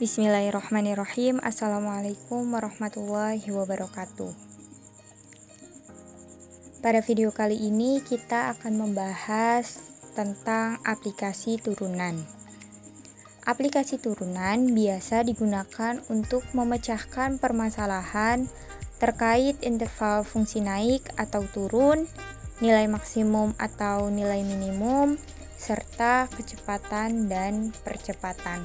Bismillahirrahmanirrahim. Assalamualaikum warahmatullahi wabarakatuh. Pada video kali ini kita akan membahas tentang aplikasi turunan. Aplikasi turunan biasa digunakan untuk memecahkan permasalahan terkait interval fungsi naik atau turun, nilai maksimum atau nilai minimum, serta kecepatan dan percepatan.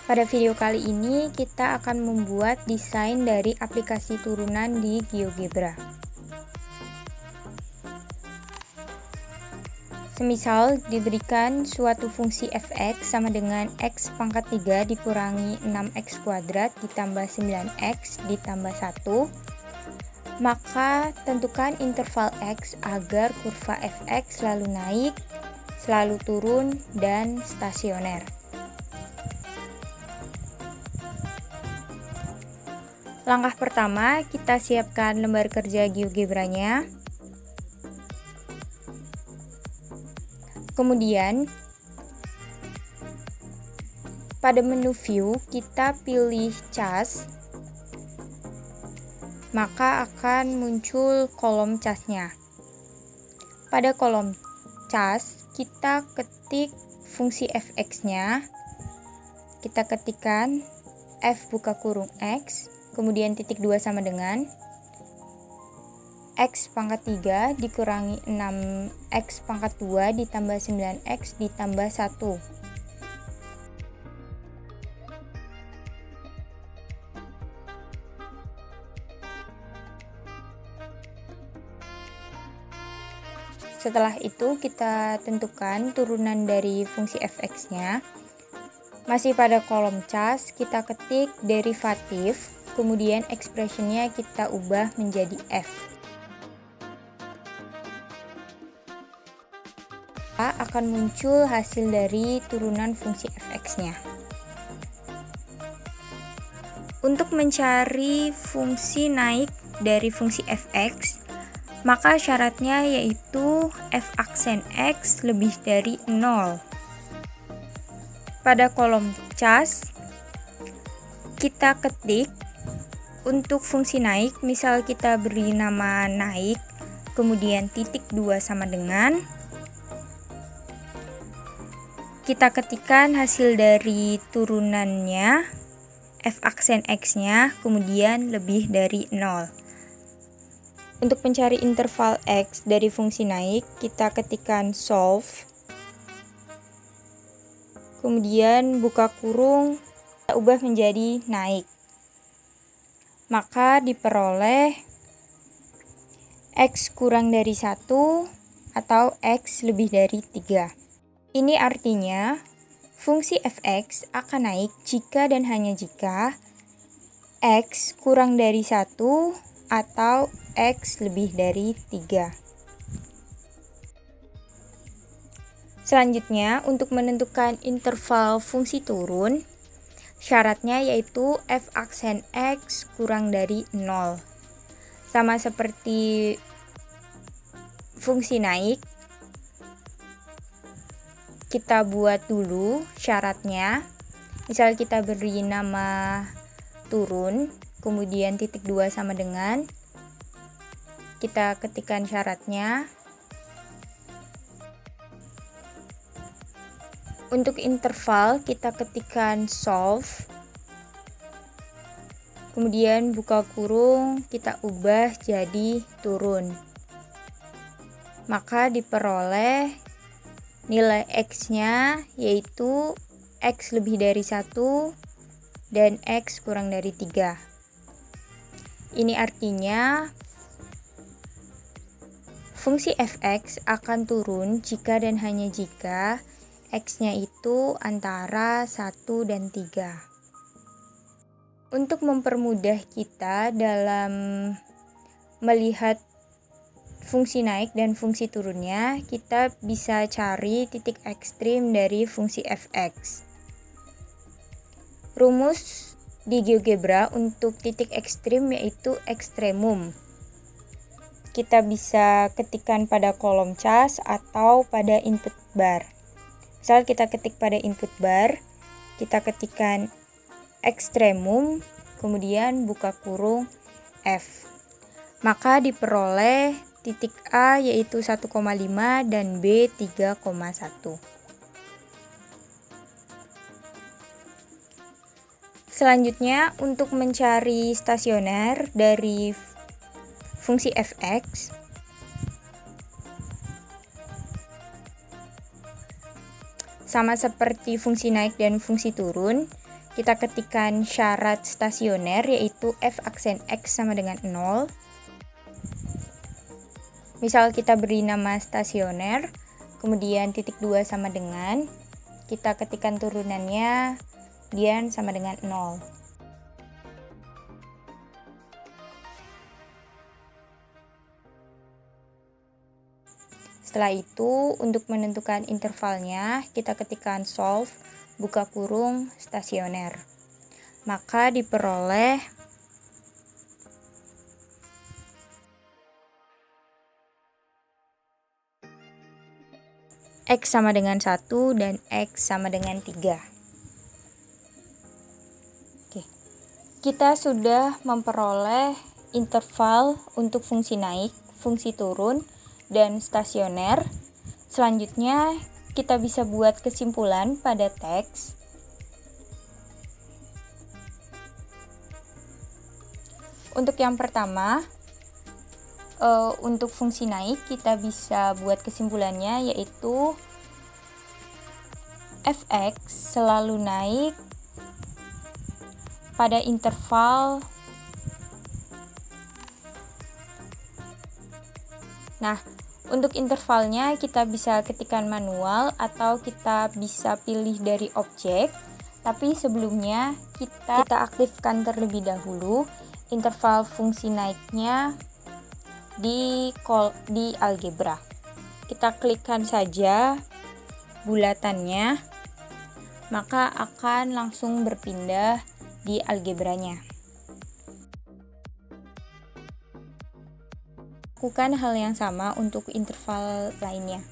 Pada video kali ini kita akan membuat desain dari aplikasi turunan di GeoGebra. Semisal diberikan suatu fungsi fx sama dengan x pangkat 3 dikurangi 6x kuadrat ditambah 9x ditambah 1, maka tentukan interval x agar kurva fx selalu naik, selalu turun, dan stasioner. Langkah pertama, kita siapkan lembar kerja GeoGebra-nya. Kemudian, pada menu view, kita pilih cas, maka akan muncul kolom casnya. Pada kolom cas, kita ketik fungsi fx-nya, kita ketikkan f buka kurung x, kemudian titik 2 sama dengan x pangkat 3 dikurangi 6x pangkat 2 ditambah 9x ditambah 1. Setelah itu kita tentukan turunan dari fungsi fx-nya. Masih pada kolom cas, kita ketik derivatif, kemudian expression-nya kita ubah menjadi f. Akan muncul hasil dari turunan fungsi fx-nya. Untuk mencari fungsi naik dari fungsi fx, maka syaratnya yaitu f aksen x lebih dari 0. Pada kolom cas, kita ketik untuk fungsi naik, misal kita beri nama naik, kemudian titik 2 sama dengan, kita ketikkan hasil dari turunannya, f aksen x-nya, kemudian lebih dari 0. Untuk mencari interval x dari fungsi naik, kita ketikkan solve, kemudian buka kurung, kita ubah menjadi naik. Maka diperoleh x kurang dari 1 atau x lebih dari 3. Ini artinya fungsi fx akan naik jika dan hanya jika x kurang dari 1 atau x lebih dari 3. Selanjutnya, untuk menentukan interval fungsi turun, syaratnya yaitu f aksen x kurang dari 0. Sama seperti fungsi naik, kita buat dulu syaratnya. Misal kita beri nama turun, kemudian titik 2 sama dengan, kita ketikkan syaratnya. Untuk interval kita ketikkan solve, kemudian buka kurung, kita ubah jadi turun. Maka diperoleh nilai x-nya yaitu x lebih dari 1 dan x kurang dari 3. Ini artinya fungsi fx akan turun jika dan hanya jika x-nya itu antara 1 dan 3. Untuk mempermudah kita dalam melihat fungsi naik dan fungsi turunnya, kita bisa cari titik ekstrim dari fungsi fx. Rumus di GeoGebra untuk titik ekstrim yaitu ekstremum. Kita bisa ketikkan pada kolom cas atau pada input bar. Misal kita ketik pada input bar, kita ketikkan ekstremum, kemudian buka kurung F. Maka diperoleh titik A yaitu 1,5 dan B 3,1. Selanjutnya, untuk mencari stasioner dari fungsi fx, sama seperti fungsi naik dan fungsi turun, kita ketikkan syarat stasioner yaitu f aksen x sama dengan 0. Misal kita beri nama stasioner, kemudian titik 2 sama dengan, kita ketikkan turunannya, kemudian sama dengan 0. Setelah itu, untuk menentukan intervalnya, kita ketikkan solve, buka kurung, stasioner. Maka diperoleh X sama dengan 1 dan X sama dengan 3. Oke. Kita sudah memperoleh interval untuk fungsi naik, fungsi turun, dan stasioner. Selanjutnya, kita bisa buat kesimpulan pada teks. Untuk yang pertama, untuk fungsi naik kita bisa buat kesimpulannya yaitu fx selalu naik pada interval. Nah, untuk intervalnya kita bisa ketikkan manual atau kita bisa pilih dari objek. Tapi sebelumnya kita aktifkan terlebih dahulu interval fungsi naiknya di algebra. Kita klikkan saja bulatannya, maka akan langsung berpindah di algebranya. Lakukan hal yang sama untuk interval lainnya.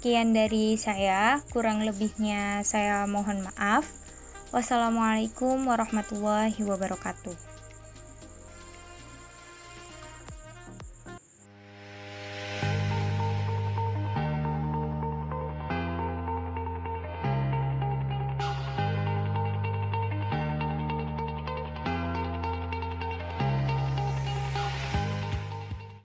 Sekian dari saya, kurang lebihnya saya mohon maaf. Wassalamualaikum warahmatullahi wabarakatuh.